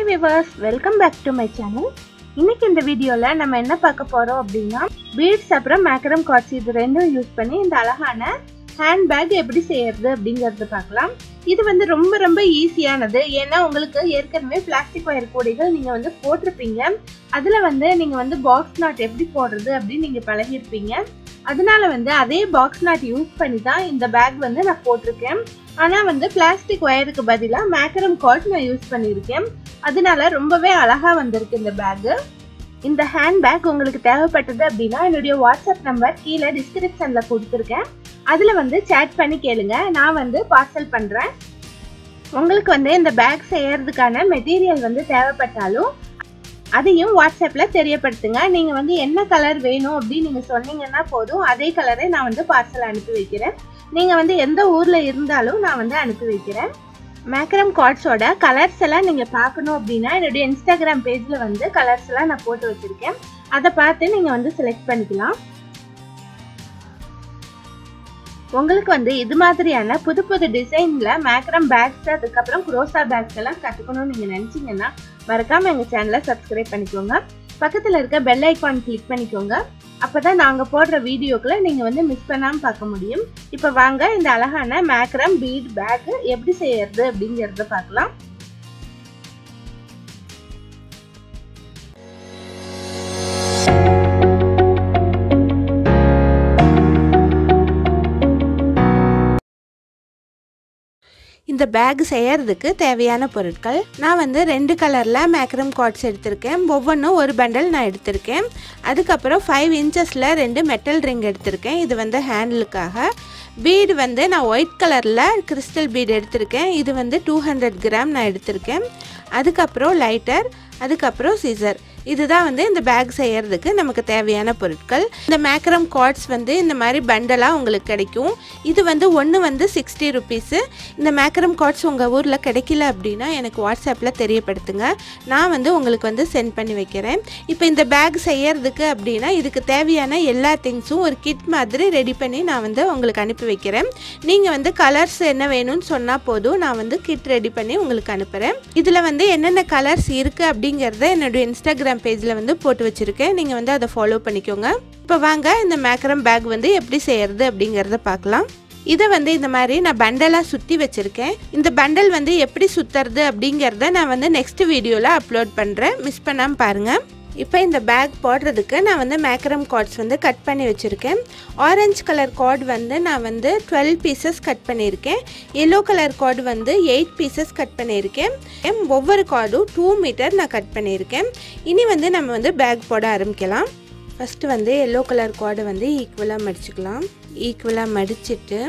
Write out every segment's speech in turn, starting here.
Hi viewers, welcome back to my channel. இன்னைக்கு இந்த வீடியோல நம்ம என்ன பார்க்க போறோம் அப்படினா beads அப்புறம் macrame cords இது ரெண்டும் யூஸ் பண்ணி இந்த அழகான hand bag எப்படி செய்யறது அப்படிங்கறத பார்க்கலாம். இது வந்து ரொம்ப ஈஸியானது. ஏன்னா உங்களுக்கு ஏற்கனவே பிளாஸ்டிக் வயர் கூடைகள் நீங்க வந்து போட்டுருப்பீங்க. அதுல வந்து நீங்க வந்து பாக்ஸ் நாட் எப்படி போடுறது அப்படி நீங்க பழகிருப்பீங்க. அதனால வந்து அதே பாக்ஸ் நாட் யூஸ் பண்ணி தான் இந்த பேக் வந்து நான் போட்டுருக்கேன். ஆனா வந்து பிளாஸ்டிக் வயருக்கு பதிலா மேக்ரம் கார்ட் நான் யூஸ் பண்ணியிருக்கேன். அதனால ரொம்பவே அழகா வந்திருக்கு இந்த பேக். இந்த ஹேண்ட் பேக் உங்களுக்கு தேவைப்பட்டது அப்படின்னா என்னுடைய வாட்ஸ்அப் நம்பர் கீழே டிஸ்கிரிப்ஷன்ல கொடுத்துருக்கேன். அதுல வந்து சேட் பண்ணி கேளுங்க, நான் வந்து பார்சல் பண்றேன். உங்களுக்கு வந்து இந்த பேக் செய்யறதுக்கான மெட்டீரியல் வந்து தேவைப்பட்டாலும் அதையும் வாட்ஸ்அப்ல தெரியப்படுத்துங்க. நீங்க வந்து என்ன கலர் வேணும் அப்படின்னு நீங்க சொன்னீங்கன்னா போதும், அதே கலரை நான் வந்து பார்சல் அனுப்பி வைக்கிறேன். நீங்க வந்து எந்த ஊர்ல இருந்தாலும் நான் வந்து அனுப்பி வைக்கிறேன். மேக்ரம் கார்ட்ஸோட கலர்ஸ் எல்லாம் நீங்க பார்க்கணும் அப்படின்னா என்னுடைய இன்ஸ்டாகிராம் பேஜ்ல வந்து கலர்ஸ் எல்லாம் நான் போட்டு வச்சிருக்கேன். அதை பார்த்து நீங்க வந்து செலக்ட் பண்ணிக்கலாம். உங்களுக்கு வந்து இது மாதிரியான புது டிசைன்ல மேக்ரம் பேக்ஸ் அதுக்கப்புறம் குரோசா பேக்ஸ் எல்லாம் கத்துக்கணும்னு நீங்க நினைச்சீங்கன்னா மறக்காம எங்க சேனலை சப்ஸ்கிரைப் பண்ணிக்கோங்க. பக்கத்துல இருக்க பெல் ஐகான் கிளிக் பண்ணிக்கோங்க. அப்பதான் நாங்க போடுற வீடியோக்களை நீங்க வந்து மிஸ் பண்ணாம பார்க்க முடியும். இப்ப வாங்க இந்த அழகான மேக்ரம் பீட் பேக் எப்படி செய்யறது அப்படிங்கறத பார்க்கலாம். இந்த பேக் செய்யறதுக்கு தேவையான பொருட்கள் நான் வந்து 2 கலர்ல மேக்ரம் கார்ட்ஸ் எடுத்திருக்கேன். ஒவ்வொன்றும் ஒரு பண்டல் நான் எடுத்திருக்கேன். அதுக்கப்புறம் 5 இன்ச்சஸ்ல 2 மெட்டல் ரிங் எடுத்திருக்கேன். இது வந்து ஹேண்டிலுக்காக. பீடு வந்து நான் ஒயிட் கலர்ல கிறிஸ்டல் பீடு எடுத்திருக்கேன். இது வந்து 200 கிராம் நான் எடுத்திருக்கேன். அதுக்கப்புறம் லைட்டர், அதுக்கப்புறம் சீசர். இதுதான் வந்து இந்த பேக் செய்யறதுக்கு நமக்கு தேவையான பொருட்கள். இந்த மேக்ரம் கார்ட்ஸ் வந்து இந்த மாதிரி பண்டலாக உங்களுக்கு கிடைக்கும். இது வந்து ஒன்று வந்து 60 ருபீஸு. இந்த மேக்ரம் கார்ட்ஸ் உங்கள் ஊரில் கிடைக்கல அப்படின்னா எனக்கு வாட்ஸ்அப்பில் தெரியப்படுத்துங்க. நான் வந்து உங்களுக்கு வந்து சென்ட் பண்ணி வைக்கிறேன். இப்போ இந்த பேக் செய்யறதுக்கு அப்படின்னா இதுக்கு தேவையான எல்லா திங்ஸும் ஒரு கிட் மாதிரி ரெடி பண்ணி நான் வந்து உங்களுக்கு அனுப்பி வைக்கிறேன். நீங்கள் வந்து கலர்ஸ் என்ன வேணும்னு சொன்னால் போதும், நான் வந்து கிட் ரெடி பண்ணி உங்களுக்கு அனுப்புகிறேன். இதில் வந்து என்னென்ன கலர்ஸ் இருக்குது அப்படிங்கிறத என்னுடைய இன்ஸ்டாகிராம் பேஜ்ல வந்து போட்டு வச்சிருக்கேன். நீங்க வந்து அதை ஃபாலோ பண்ணிக்கோங்க. இப்போ வாங்க இந்த மேக்ரம் பேக் வந்து எப்படி செய்யறது அப்படிங்கறத பார்க்கலாம். இதை வந்து இந்த மாதிரி நான் பண்டலா சுத்தி வச்சிருக்கேன். இந்த பண்டல் வந்து எப்படி சுத்துறது அப்படிங்கறத நான் வந்து நெக்ஸ்ட் வீடியோல அப்லோட் பண்றேன். மிஸ் பண்ணாம பாருங்க. இப்போ இந்த பேக் போடுறதுக்கு நான் வந்து மேக்ரம் கார்ட்ஸ் வந்து கட் பண்ணி வச்சுருக்கேன். ஆரஞ்சு கலர் கார்டு வந்து நான் வந்து 12 பீசஸ் கட் பண்ணியிருக்கேன். எல்லோ கலர் கார்டு வந்து 8 பீசஸ் கட் பண்ணியிருக்கேன். ஒவ்வொரு கார்டும் 2 மீட்டர் நான் கட் பண்ணியிருக்கேன். இனி வந்து நம்ம வந்து பேக் போட ஆரம்பிக்கலாம். ஃபஸ்ட்டு வந்து எல்லோ கலர் கார்டு வந்து ஈக்குவலாக மடிச்சுக்கலாம். ஈக்குவலாக மடிச்சுட்டு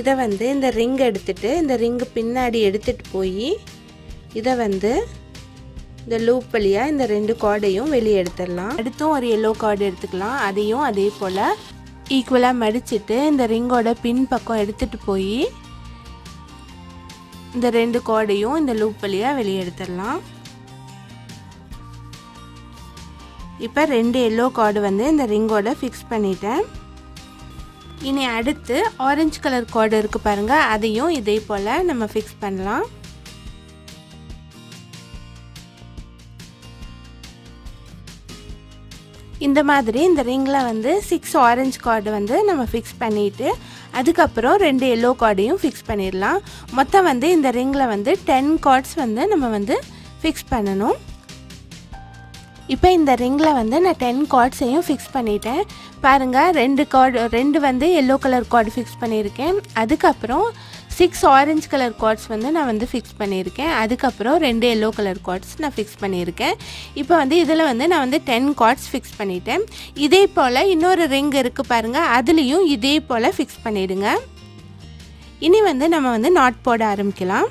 இதை வந்து இந்த ரிங் எடுத்துட்டு இந்த ரிங்கு பின்னாடி எடுத்துகிட்டு போய் இதை வந்து இந்த லூப் வழியாக இந்த 2 கார்டையும் வெளியே எடுத்துடலாம். அடுத்தும் ஒரு எல்லோ கார்டு எடுத்துக்கலாம். அதையும் அதே போல் ஈக்குவலாக மடிச்சுட்டு இந்த ரிங்கோட பின் பக்கம் எடுத்துகிட்டு போய் இந்த 2 கார்டையும் இந்த லூப் வழியாக வெளியே எடுத்துடலாம். இப்போ 2 எல்லோ கார்டு வந்து இந்த ரிங்கோட ஃபிக்ஸ் பண்ணிட்டேன். இனி அடுத்து ஆரஞ்சு கலர் கார்டு இருக்குது பாருங்கள், அதையும் இதே போல் நம்ம ஃபிக்ஸ் பண்ணலாம். இந்த மாதிரி இந்த ரிங்கில் வந்து 6 ஆரஞ்சு கார்டு வந்து நம்ம ஃபிக்ஸ் பண்ணிவிட்டு அதுக்கப்புறம் 2 எல்லோ கார்டையும் ஃபிக்ஸ் பண்ணிடலாம். மொத்தம் வந்து இந்த ரிங்கில் வந்து 10 கார்ட்ஸ் வந்து நம்ம வந்து ஃபிக்ஸ் பண்ணணும். இப்போ இந்த ரிங்கில் வந்து நான் 10 கார்ட்ஸையும் ஃபிக்ஸ் பண்ணிட்டேன். பாருங்கள், 2 வந்து எல்லோ கலர் கார்டு ஃபிக்ஸ் பண்ணியிருக்கேன். அதுக்கப்புறம் 6 ஆரஞ்சு கலர் கார்ட்ஸ் வந்து நான் வந்து ஃபிக்ஸ் பண்ணியிருக்கேன். அதுக்கப்புறம் 2 எல்லோ கலர் கார்ட்ஸ் நான் ஃபிக்ஸ் பண்ணியிருக்கேன். இப்போ வந்து இதில் வந்து நான் வந்து 10 கார்ட்ஸ் ஃபிக்ஸ் பண்ணிட்டேன். இதே போல் இன்னொரு ரிங் இருக்குது பாருங்கள், அதுலேயும் இதே போல் ஃபிக்ஸ் பண்ணிவிடுங்க. இனி வந்து நம்ம வந்து நாட் போட ஆரம்பிக்கலாம்.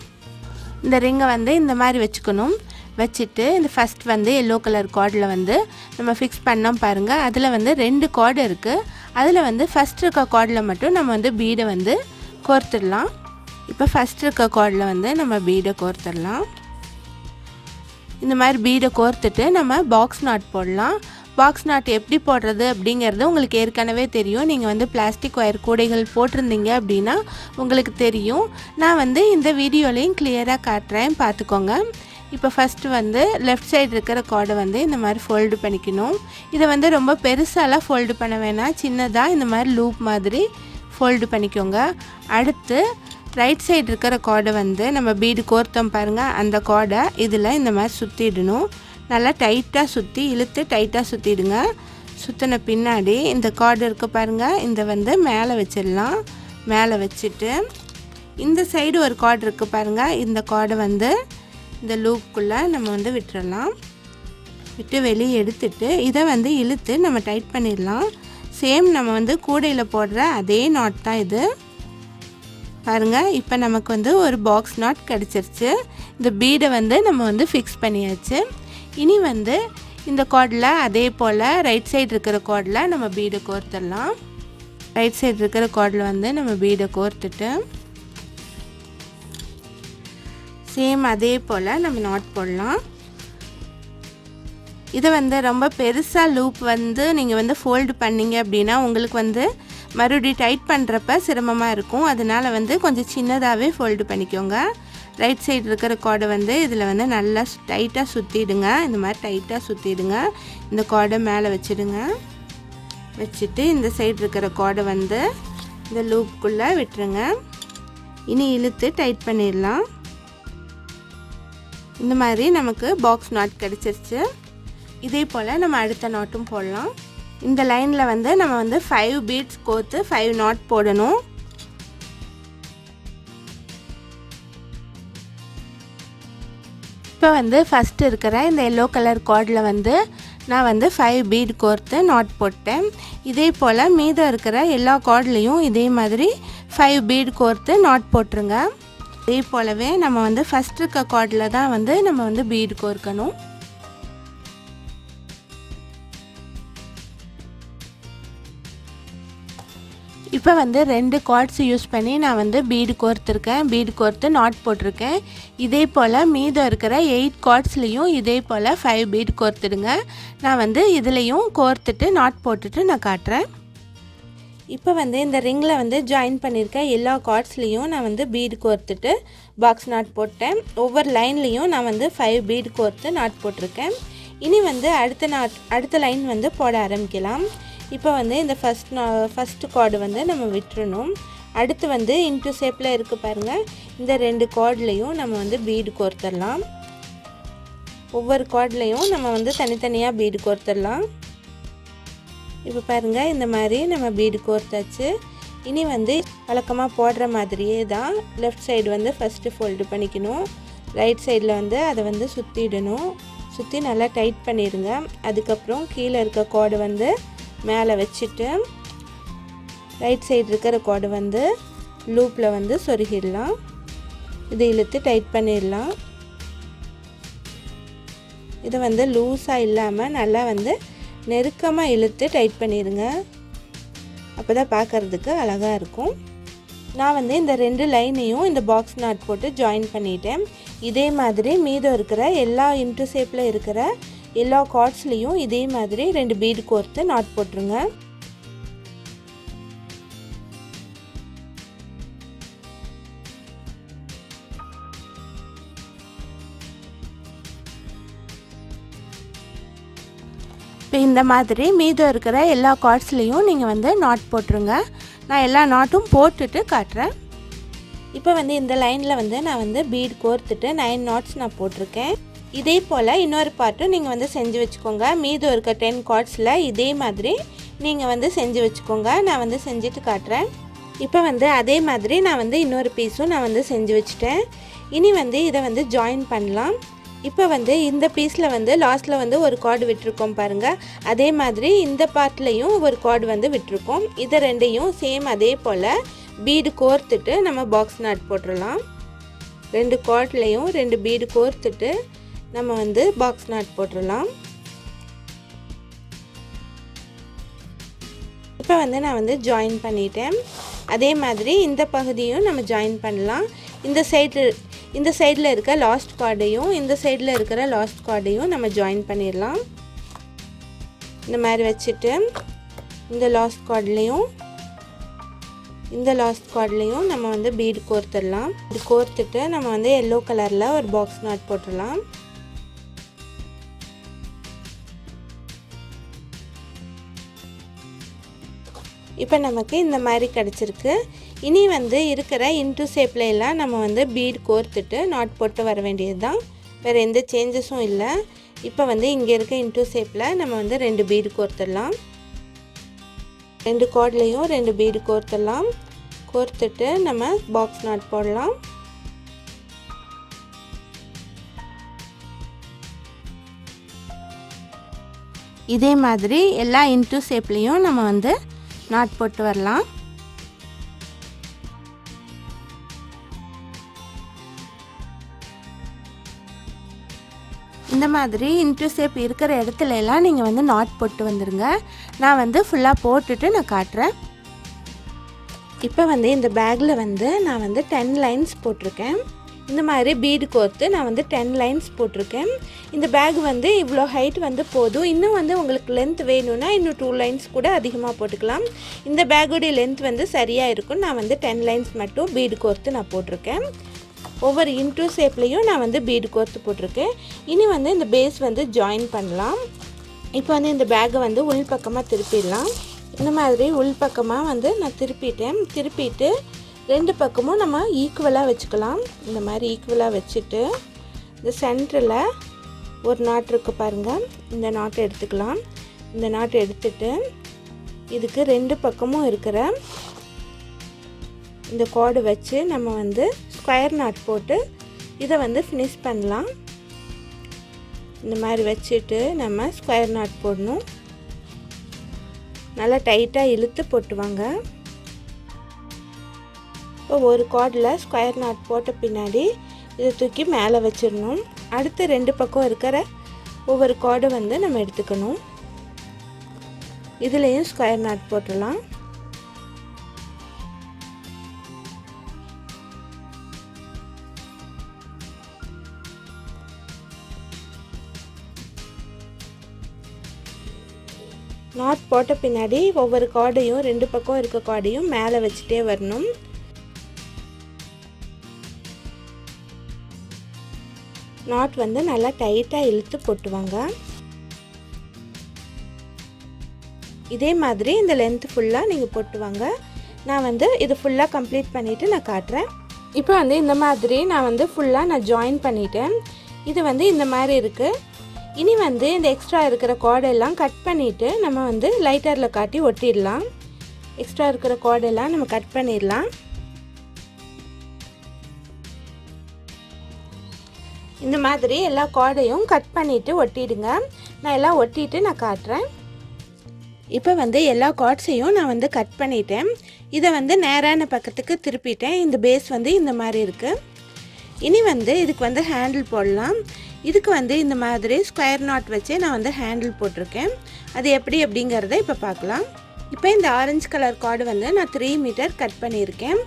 இந்த ரிங்கை வந்து இந்த மாதிரி வச்சுக்கணும். வச்சுட்டு இந்த ஃபஸ்ட் வந்து எல்லோ கலர் கார்டில் வந்து நம்ம ஃபிக்ஸ் பண்ணோம் பாருங்கள், அதில் வந்து 2 கார்டு இருக்குது. அதில் வந்து ஃபஸ்ட் இருக்க கார்டில் மட்டும் நம்ம வந்து பீடை வந்து கோர்த்துடலாம். இப்போ ஃபஸ்ட் இருக்க கார்டில் வந்து நம்ம பீடை கோர்த்துடலாம். இந்த மாதிரி பீடை கோர்த்துட்டு நம்ம பாக்ஸ் நாட் போடலாம். பாக்ஸ் நாட் எப்படி போடுறது அப்படிங்கிறது உங்களுக்கு ஏற்கனவே தெரியும். நீங்கள் வந்து பிளாஸ்டிக் ஒயர் கூடைகள் போட்டிருந்தீங்க அப்படின்னா உங்களுக்கு தெரியும். நான் வந்து இந்த வீடியோலையும் கிளியராக காட்டுறேன், பார்த்துக்கோங்க. இப்போ ஃபஸ்ட்டு வந்து லெஃப்ட் சைடு இருக்கிற கார்டை வந்து இந்த மாதிரி ஃபோல்டு பண்ணிக்கணும். இதை வந்து ரொம்ப பெருசாலாம் ஃபோல்டு பண்ண வேணாம், சின்னதாக இந்த மாதிரி லூப் மாதிரி ஃபோல்டு பண்ணிக்கோங்க. அடுத்து ரைட் சைடு இருக்கிற கார்டை வந்து நம்ம பீடு கோர்த்தோம் பாருங்கள், அந்த கார்டை இதில் இந்த மாதிரி சுற்றிடணும். நல்லா டைட்டாக சுற்றி இழுத்து டைட்டாக சுற்றிடுங்க. சுற்றின பின்னாடி இந்த கார்டு இருக்க பாருங்கள், இந்த வந்து மேலே வச்சிடலாம். மேலே வச்சுட்டு இந்த சைடு ஒரு கார்டு இருக்குது பாருங்கள், இந்த கார்டை வந்து இந்த லூப்புக்குள்ளே நம்ம வந்து விட்டுறலாம். விட்டு வெளியே எடுத்துட்டு இதை வந்து இழுத்து நம்ம டைட் பண்ணிடலாம். சேம் நம்ம வந்து கூடையில் போடுற அதே நாட் தான் இது பாருங்கள். இப்போ நமக்கு வந்து ஒரு பாக்ஸ் நாட் கிடச்சிருச்சு. இந்த பீடை வந்து நம்ம வந்து ஃபிக்ஸ் பண்ணியாச்சு. இனி வந்து இந்த கார்டில் அதே போல் ரைட் சைடு இருக்கிற கார்டில் நம்ம பீடை கோர்த்துடலாம். ரைட் சைடு இருக்கிற கார்டில் வந்து நம்ம பீடை கோர்த்துட்டு சேம் அதே போல் நம்ம நாட் போடலாம். இதை வந்து ரொம்ப பெருசாக லூப் வந்து நீங்கள் வந்து ஃபோல்டு பண்ணிங்க அப்படின்னா உங்களுக்கு வந்து மறுபடியும் டைட் பண்ணுறப்ப சிரமமாக இருக்கும். அதனால் வந்து கொஞ்சம் சின்னதாகவே ஃபோல்டு பண்ணிக்கோங்க. ரைட் சைடு இருக்கிற கார்டை வந்து இதில் வந்து நல்லா டைட்டாக சுற்றிடுங்க. இந்த மாதிரி டைட்டாக சுற்றிடுங்க. இந்த கார்டை மேலே வச்சுடுங்க. வச்சுட்டு இந்த சைடு இருக்கிற கார்டை வந்து இந்த லூப்புக்குள்ளே விட்டுருங்க. இனி இழுத்து டைட் பண்ணிடலாம். இந்த மாதிரி நமக்கு பாக்ஸ் நாட் கிடச்சிருச்சு. இதே போல் நம்ம அடுத்த நாட்டும் போடலாம். இந்த லைனில் வந்து நம்ம வந்து 5 பீட்ஸ் கோர்த்து 5 நாட் போடணும். இப்போ வந்து ஃபஸ்ட்டு இருக்கிற இந்த எல்லோ கலர் கார்டில் வந்து நான் வந்து 5 பீட் கோர்த்து நாட் போட்டேன். இதே போல் மீதம் இருக்கிற எல்லா கார்ட்லேயும் இதே மாதிரி 5 பீட் கோர்த்து நாட் போட்டுருங்க. இதே போலவே நம்ம வந்து ஃபஸ்ட் இருக்க கார்டில் தான் வந்து நம்ம வந்து பீட் கோர்க்கணும். இப்போ வந்து 2 கார்ட்ஸ் யூஸ் பண்ணி நான் வந்து பீடு கோர்த்துருக்கேன். பீடு கோர்த்து நாட் போட்டிருக்கேன். இதே போல் மீதம் இருக்கிற 8 கார்ட்ஸ்லேயும் இதே போல் 5 பீடு கோர்த்துடுங்க. நான் வந்து இதுலேயும் கோர்த்துட்டு நாட் போட்டுட்டு நான் காட்டுறேன். இப்போ வந்து இந்த ரிங்கில் வந்து ஜாயின் பண்ணியிருக்க எல்லா கார்ட்ஸ்லேயும் நான் வந்து பீடு கோர்த்துட்டு பாக்ஸ் நாட் போட்டேன். ஒவ்வொரு லைன்லேயும் நான் வந்து 5 பீடு கோர்த்து நாட் போட்டிருக்கேன். இனி வந்து அடுத்த லைன் வந்து போட ஆரம்பிக்கலாம். இப்போ வந்து இந்த ஃபஸ்ட்டு கார்டு வந்து நம்ம விட்டுறணும். அடுத்து வந்து இன்ட்டு ஷேப்பில் இருக்குது பாருங்கள், இந்த 2 கார்ட்லேயும் நம்ம வந்து பீடு கோர்த்துடலாம். ஒவ்வொரு கார்ட்லேயும் நம்ம வந்து தனித்தனியாக பீடு கோர்த்துடலாம். இப்போ பாருங்கள், இந்த மாதிரி நம்ம பீடு கோர்த்தாச்சு. இனி வந்து வழக்கமாக போடுற மாதிரியே தான் லெஃப்ட் சைடு வந்து ஃபஸ்ட்டு ஃபோல்டு பண்ணிக்கணும். ரைட் சைடில் வந்து அதை வந்து சுற்றிடணும். சுற்றி நல்லா டைட் பண்ணிடுங்க. அதுக்கப்புறம் கீழே இருக்க கார்டு வந்து மேலே வச்சுட்டு ரைட் சைடு இருக்கிற கார்டு வந்து லூப்பில் வந்து சொருகிடலாம். இதை இழுத்து டைட் பண்ணிடலாம். இதை வந்து லூஸாக இல்லாமல் நல்லா வந்து நெருக்கமாக இழுத்து டைட் பண்ணிடுங்க. அப்போ தான் பார்க்குறதுக்கு அழகாக இருக்கும். நான் வந்து இந்த 2 லைனையும் இந்த பாக்ஸ் நாட் போட்டு ஜாயின் பண்ணிட்டேன். இதே மாதிரி மீதம் இருக்கிற எல்லா இன்ட்டு ஷேப்பில் இருக்கிற எல்லா கார்ட்ஸ்லேயும் இதே மாதிரி 2 பீடு கோர்த்து நாட் போட்டுருங்க. இப்போ இந்த மாதிரி மீதம் இருக்கிற எல்லா கார்ட்ஸ்லேயும் நீங்கள் வந்து நாட் போட்டுருங்க. நான் எல்லா நாட்டும் போட்டுட்டு காட்டுறேன். இப்போ வந்து இந்த லைனில் வந்து நான் வந்து பீடு கோர்த்துட்டு 9 நாட்ஸ் நான் போட்டிருக்கேன். இதே போல் இன்னொரு பார்ட்டும் நீங்கள் வந்து செஞ்சு வச்சுக்கோங்க. மீதம் இருக்க 10 கார்ட்ஸில் இதே மாதிரி நீங்கள் வந்து செஞ்சு வச்சுக்கோங்க. நான் வந்து செஞ்சுட்டு காட்டுறேன். இப்போ வந்து அதே மாதிரி நான் வந்து இன்னொரு பீஸும் நான் வந்து செஞ்சு வச்சுட்டேன். இனி வந்து இதை வந்து ஜாயின் பண்ணலாம். இப்போ வந்து இந்த பீஸில் வந்து லாஸ்ட்டில் வந்து ஒரு கார்டு விட்டுருக்கோம் பாருங்கள். அதே மாதிரி இந்த பார்ட்லேயும் ஒரு கார்டு வந்து விட்டுருக்கோம். இதை 2ஐயும் சேம் அதே போல் பீடு கோர்த்துட்டு நம்ம பாக்ஸ் நாட் போட்டுடலாம். 2 கார்ட்லேயும் 2 பீடு கோர்த்துட்டு நம்ம வந்து பாக்ஸ் நாட் போட்டுடலாம். இப்போ வந்து நான் வந்து ஜாயின் பண்ணிட்டேன். அதே மாதிரி இந்த பகுதியும் நம்ம ஜாயின் பண்ணலாம். இந்த சைடில் இருக்க லாஸ்ட் கார்டையும் இந்த சைடில் இருக்கிற லாஸ்ட் கார்டையும் நம்ம ஜாயின் பண்ணிடலாம். இந்த மாதிரி வச்சுட்டு இந்த லாஸ்ட் கார்ட்லேயும் இந்த லாஸ்ட் கார்ட்லேயும் நம்ம வந்து பீடு கோர்த்துடலாம். இது கோர்த்துட்டு நம்ம வந்து எல்லோ கலரில் ஒரு பாக்ஸ் நாட் போட்டுடலாம். இப்போ நமக்கு இந்த மாதிரி கிடச்சிருக்கு. இனி வந்து இருக்கிற இன்டூ ஷேப்பில் எல்லாம் நம்ம வந்து பீடு கோர்த்துட்டு நாட் போட்டு வர வேண்டியது தான். வேறு எந்த சேஞ்சஸும் இல்லை. இப்போ வந்து இங்கே இருக்க இன்டூ ஷேப்பில் நம்ம வந்து 2 பீடு கோர்த்துடலாம். 2 கார்ட்லேயும் 2 பீடு கோர்த்துடலாம். கோர்த்துட்டு நம்ம பாக்ஸ் நாட் போடலாம். இதே மாதிரி எல்லா இன்டூ ஷேப்லேயும் நம்ம வந்து நாட் போட்டு வரலாம். இந்த மாதிரி இன்டூ ஷேப் இருக்கிற இடத்துல எல்லாம் நீங்கள் வந்து நாட் போட்டு வந்துடுங்க. நான் வந்து ஃபுல்லாக போட்டுட்டு நான் காட்டுறேன். இப்போ வந்து இந்த பேக்கில் வந்து நான் வந்து 10 லைன்ஸ் போட்டிருக்கேன். இந்த மாதிரி பீடு கோர்த்து நான் வந்து 10 லைன்ஸ் போட்டிருக்கேன். இந்த பேக் வந்து இவ்வளோ ஹைட் வந்து போதும். இன்னும் வந்து உங்களுக்கு லென்த் வேணும்னா இன்னும் 2 லைன்ஸ் கூட அதிகமாக போட்டுக்கலாம். இந்த பேக்குடைய லென்த் வந்து சரியாக இருக்கும். நான் வந்து 10 லைன்ஸ் மட்டும் பீடு கோர்த்து நான் போட்டிருக்கேன். ஒவ்வொரு இன்டூ ஷேப்லேயும் நான் வந்து பீடு கோர்த்து போட்டிருக்கேன். இனி வந்து இந்த பேஸ் வந்து ஜாயின் பண்ணலாம். இப்போ வந்து இந்த பேக்கை வந்து உள் பக்கமாக திருப்பிடலாம். இந்த மாதிரி உள் பக்கமாக வந்து நான் திருப்பிட்டேன். திருப்பிட்டு 2 பக்கமும் நம்ம ஈக்குவலாக வச்சுக்கலாம். இந்த மாதிரி ஈக்குவலாக வச்சுட்டு இந்த சென்டரில் ஒரு நாட் இருக்குது பாருங்கள். இந்த நாட்டை எடுத்துக்கலாம். இந்த நாட்டை எடுத்துட்டு இதுக்கு 2 பக்கமும் இருக்கிற இந்த கார்டு வச்சு நம்ம வந்து ஸ்கொயர் நாட் போட்டு இதை வந்து ஃபினிஷ் பண்ணலாம். இந்த மாதிரி வச்சுட்டு நம்ம ஸ்கொயர் நாட் போடணும். நல்லா டைட்டாக இழுத்து போட்டுவாங்க. இப்போ ஒரு கார்டில் ஸ்கொயர் நாட் போட்ட பின்னாடி இதை தூக்கி மேலே வச்சிடணும். அடுத்து 2 பக்கம் இருக்கிற ஒவ்வொரு கார்டு வந்து நம்ம எடுத்துக்கணும். இதுலேயும் ஸ்கொயர் நாட் போட்டுடலாம். நாட் போட்ட பின்னாடி ஒவ்வொரு கார்டையும் 2 பக்கம் இருக்க கார்டையும் மேலே வச்சுட்டே வரணும். நாட் வந்து நல்லா டைட்டாக இழுத்து போட்டுவாங்க. இதே மாதிரி இந்த லென்த் ஃபுல்லாக நீங்கள் போட்டுவாங்க. நான் வந்து இது ஃபுல்லாக கம்ப்ளீட் பண்ணிவிட்டு நான் காட்டுறேன். இப்போ வந்து இந்த மாதிரி நான் வந்து ஃபுல்லாக நான் ஜாயின் பண்ணிட்டேன். இது வந்து இந்த மாதிரி இருக்குது. இனி வந்து இந்த எக்ஸ்ட்ரா இருக்கிற கார்டெல்லாம் கட் பண்ணிவிட்டு நம்ம வந்து லைட்டரில் காட்டி ஒட்டிடலாம். எக்ஸ்ட்ரா இருக்கிற கார்டெல்லாம் நம்ம கட் பண்ணிடலாம். இந்த மாதிரி எல்லா கார்டையும் கட் பண்ணிவிட்டு ஒட்டிடுங்க. நான் எல்லாம் ஒட்டிட்டு நான் காட்டுறேன். இப்போ வந்து எல்லா கார்ட்ஸையும் நான் வந்து கட் பண்ணிட்டேன். இதை வந்து நேரான பக்கத்துக்கு திருப்பிட்டேன். இந்த பேஸ் வந்து இந்த மாதிரி இருக்குது. இனி வந்து இதுக்கு வந்து ஹேண்டில் போடலாம். இதுக்கு வந்து இந்த மாதிரி ஸ்கொயர் நாட் வச்சு நான் வந்து ஹேண்டில் போட்டிருக்கேன். அது எப்படி அப்படிங்கிறத இப்போ பார்க்கலாம். இப்போ இந்த ஆரஞ்சு கலர் கார்டு வந்து நான் 3 மீட்டர் கட் பண்ணியிருக்கேன்.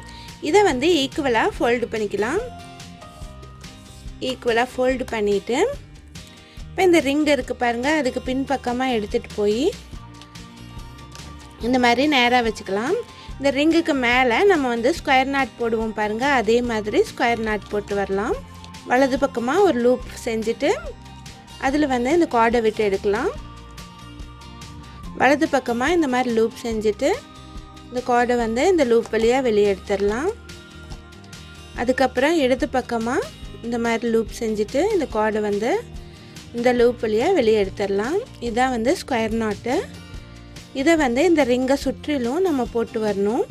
இதை வந்து ஈக்குவலாக ஃபோல்டு பண்ணிக்கலாம். ஈக்குவலாக ஃபோல்டு பண்ணிவிட்டு இப்போ இந்த ரிங் இருக்குது பாருங்கள், அதுக்கு பின்பக்கமாக எடுத்துகிட்டு போய் இந்த மாதிரி நேராக வச்சுக்கலாம். இந்த ரிங்குக்கு மேலே நம்ம வந்து ஸ்கொயர் நாட் போடுவோம் பாருங்கள், அதே மாதிரி ஸ்கொயர் நாட் போட்டு வரலாம். வலது பக்கமாக ஒரு லூப் செஞ்சுட்டு அதில் வந்து இந்த கார்டை விட்டு எடுக்கலாம். வலது பக்கமாக இந்த மாதிரி லூப் செஞ்சுட்டு இந்த கார்டை வந்து இந்த லூப் வழியாக வெளியே எடுத்துடலாம். அதுக்கப்புறம் இடது பக்கமாக இந்த மாதிரி லூப் செஞ்சுட்டு இந்த கார்டை வந்து இந்த லூப் வழியாக வெளியே எடுத்துடலாம். இதுதான் வந்து ஸ்கொயர் நாட்டு. இதை வந்து இந்த ரிங்கை சுற்றிலும் நம்ம போட்டு வரணும்.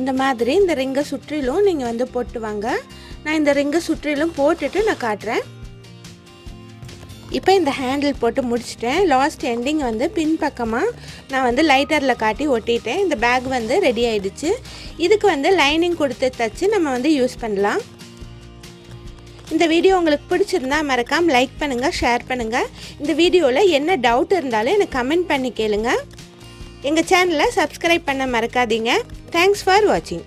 இந்த மாதிரி இந்த ரிங்கை சுற்றிலும் நீங்கள் வந்து போட்டு வாங்க. நான் இந்த ரிங்கை சுற்றிலும் போட்டுட்டு நான் காட்டுறேன். இப்போ இந்த ஹேண்டில் போட்டு முடிச்சிட்டேன். லாஸ்ட் எண்டிங் வந்து பின் பக்கமாக நான் வந்து லைட்டரில் காட்டி ஒட்டிட்டேன். இந்த பேக் வந்து ரெடி ஆகிடுச்சு. இதுக்கு வந்து லைனிங் கொடுத்து தச்சு நம்ம வந்து யூஸ் பண்ணலாம். இந்த வீடியோ உங்களுக்கு பிடிச்சிருந்தா மறக்காமல் லைக் பண்ணுங்கள், ஷேர் பண்ணுங்கள். இந்த வீடியோவில் என்ன டவுட் இருந்தாலும் எனக்கு கமெண்ட் பண்ணி கேளுங்க. எங்கள் சேனலை சப்ஸ்கிரைப் பண்ண மறக்காதீங்க. தேங்க்ஸ் ஃபார் வாட்சிங்.